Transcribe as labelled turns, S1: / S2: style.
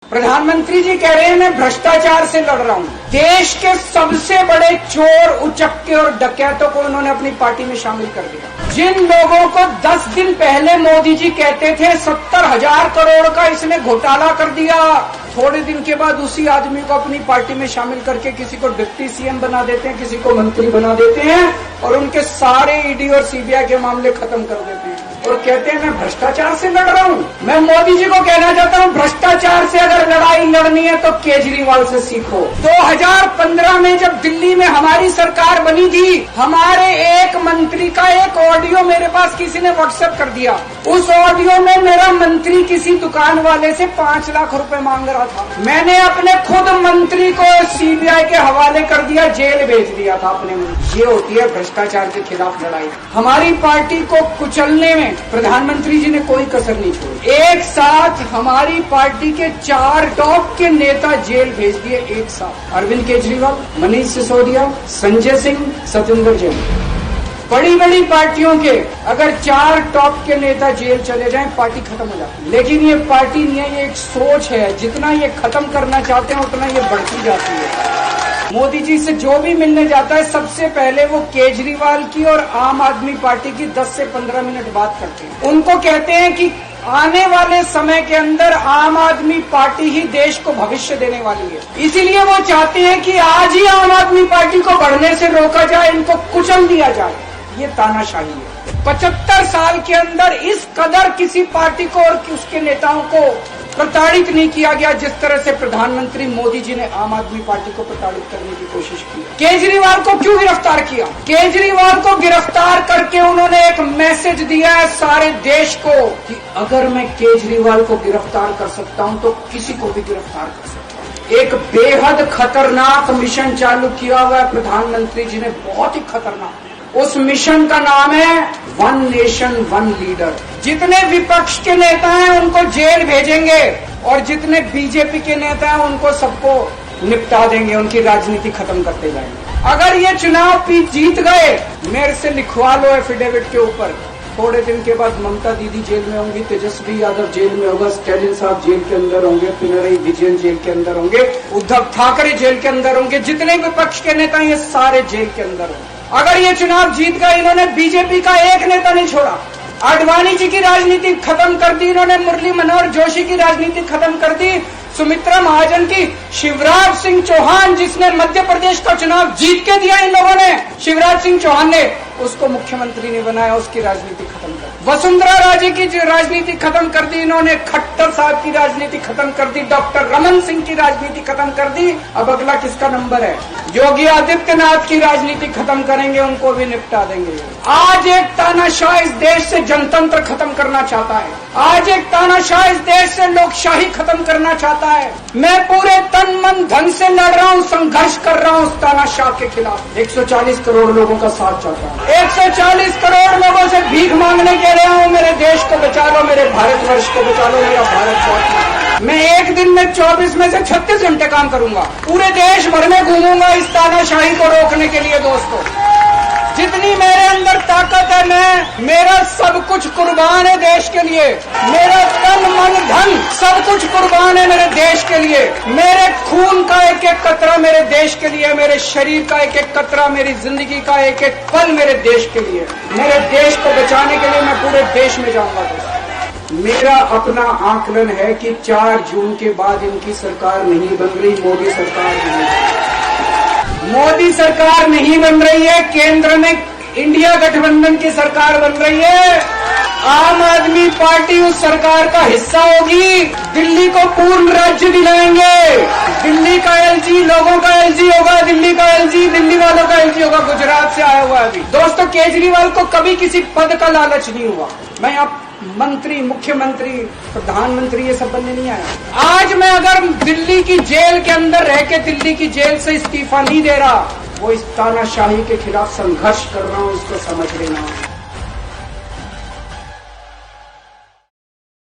S1: प्रधानमंत्री जी कह रहे हैं मैं भ्रष्टाचार से लड़ रहा हूं। देश के सबसे बड़े चोर, उचक्के और डकैतों को उन्होंने अपनी पार्टी में शामिल कर दिया। जिन लोगों को 10 दिन पहले मोदी जी कहते थे 70,000 करोड़ का इसने घोटाला कर दिया, थोड़े दिन के बाद उसी आदमी को अपनी पार्टी में शामिल करके किसी को डिप्टी सीएम बना देते हैं, किसी को मंत्री बना देते हैं और उनके सारे ईडी और सीबीआई के मामले खत्म कर देते हैं और कहते हैं मैं भ्रष्टाचार से लड़ रहा हूं। मैं मोदी जी को कहना चाहता हूं, भ्रष्टाचार से अगर लड़ाई लड़नी है तो केजरीवाल से सीखो। 2015 में जब दिल्ली में हमारी सरकार बनी थी, हमारे एक मंत्री का एक ऑडियो मेरे पास किसी ने व्हाट्सएप कर दिया। उस ऑडियो में मेरा मंत्री किसी दुकान वाले से 5 लाख रुपए मांग रहा था। मैंने अपने खुद मंत्री को सीबीआई के हवाले कर दिया, जेल भेज दिया था अपने मंत्री। ये होती है भ्रष्टाचार के खिलाफ लड़ाई। हमारी पार्टी को कुचलने में प्रधानमंत्री जी ने कोई कसर नहीं छोड़ी। एक साथ हमारी पार्टी के 4 टॉप के नेता जेल भेज दिए एक साथ। अरविंद केजरीवाल, मनीष सिसोदिया, संजय सिंह, सत्येंद्र जैन। बड़ी बड़ी पार्टियों के अगर 4 टॉप के नेता जेल चले जाएं, पार्टी खत्म हो जाती है। लेकिन ये पार्टी नहीं है, ये एक सोच है। जितना ये खत्म करना चाहते हैं उतना ये बढ़ती जाती है। मोदी जी से जो भी मिलने जाता है, सबसे पहले वो केजरीवाल की और आम आदमी पार्टी की 10 से 15 मिनट बात करते हैं। उनको कहते हैं कि आने वाले समय के अंदर आम आदमी पार्टी ही देश को भविष्य देने वाली है। इसीलिए वो चाहते हैं कि आज ही आम आदमी पार्टी को बढ़ने से रोका जाए, इनको कुचल दिया जाए। ये तानाशाही है। 75 साल के अंदर इस कदर किसी पार्टी को और उसके नेताओं को प्रताड़ित नहीं किया गया जिस तरह से प्रधानमंत्री मोदी जी ने आम आदमी पार्टी को प्रताड़ित करने की कोशिश की। केजरीवाल को क्यों गिरफ्तार किया? केजरीवाल को गिरफ्तार करके उन्होंने एक मैसेज दिया है सारे देश को कि अगर मैं केजरीवाल को गिरफ्तार कर सकता हूं तो किसी को भी गिरफ्तार कर सकता हूं। एक बेहद खतरनाक मिशन चालू किया हुआ है प्रधानमंत्री जी ने, बहुत ही खतरनाक। उस मिशन का नाम है वन नेशन वन लीडर। जितने विपक्ष के नेता हैं उनको जेल भेजेंगे और जितने बीजेपी के नेता हैं उनको सबको निपटा देंगे, उनकी राजनीति खत्म करते जाएंगे। अगर ये चुनाव जीत गए, मेरे से लिखवा लो एफिडेविट के ऊपर, थोड़े दिन के बाद ममता दीदी जेल में होंगी, तेजस्वी यादव जेल में होगा, स्टैलिन साहब जेल के अंदर होंगे, पिनरई विजयन जेल के अंदर होंगे, उद्धव ठाकरे जेल के अंदर होंगे, जितने विपक्ष के नेता ये सारे जेल के अंदर होंगे। अगर ये चुनाव जीत गए, इन्होंने बीजेपी का एक नेता नहीं छोड़ा। आडवाणी जी की राजनीति खत्म कर दी इन्होंने, मुरली मनोहर जोशी की राजनीति खत्म कर दी, सुमित्रा महाजन की, शिवराज सिंह चौहान जिसने मध्य प्रदेश का चुनाव जीत के दिया इन लोगों ने, शिवराज सिंह चौहान ने उसको मुख्यमंत्री ने बनाया, उसकी राजनीति खत्म कर दी। वसुंधरा राजे की राजनीति खत्म कर दी इन्होंने, खट्टर साहब की राजनीति खत्म कर दी, डॉक्टर रमन सिंह की राजनीति खत्म कर दी। अब अगला किसका नंबर है? योगी आदित्यनाथ की राजनीति खत्म करेंगे, उनको भी निपटा देंगे। आज एक तानाशाह इस देश से जनतंत्र खत्म करना चाहता है। आज एक तानाशाह इस देश से लोकशाही खत्म करना चाहता है। मैं पूरे तन मन धन से लड़ रहा हूँ, संघर्ष कर रहा हूँ उस तानाशाह के खिलाफ। 140 करोड़ लोगों का साथ चाहता हूँ। 140 करोड़ लोगों से भीख मांगने के रहा हूँ, मेरे देश को बचा लो, मेरे भारतवर्ष को बचा लो, मेरा भारत। मैं एक दिन में 24 में से 36 घंटे काम करूंगा, पूरे देश भर में घूमूंगा इस तानाशाही को रोकने के लिए। दोस्तों, जितनी मेरे अंदर ताकत है, मेरा सब कुछ कुर्बान है देश के लिए। मेरा तन मन धन सब कुछ कुर्बान है मेरे देश के लिए। मेरे खून का एक एक कतरा मेरे देश के लिए, मेरे शरीर का एक एक कतरा, मेरी जिंदगी का एक एक पल मेरे देश के लिए। मेरे देश को बचाने के लिए मैं पूरे देश में जाऊंगा। दोस्तों, मेरा अपना आकलन है कि 4 जून के बाद इनकी सरकार नहीं बन रही, मोदी सरकार नहीं बन रही है। केंद्र में इंडिया गठबंधन की सरकार बन रही है। आम आदमी पार्टी उस सरकार का हिस्सा होगी। दिल्ली को पूर्ण राज्य दिलाएंगे। दिल्ली का एलजी लोगों का एलजी होगा, दिल्ली का एलजी दिल्ली वालों का एलजी होगा। गुजरात से आया हुआ अभी। दोस्तों, केजरीवाल को कभी किसी पद का लालच नहीं हुआ। मैं आप मंत्री, मुख्यमंत्री, प्रधानमंत्री ये सब बनने नहीं आया। आज मैं अगर दिल्ली की जेल के अंदर रह के दिल्ली की जेल से इस्तीफा नहीं दे रहा, वो इस तानाशाही के खिलाफ संघर्ष कर रहा हूँ, इसको समझ लेना।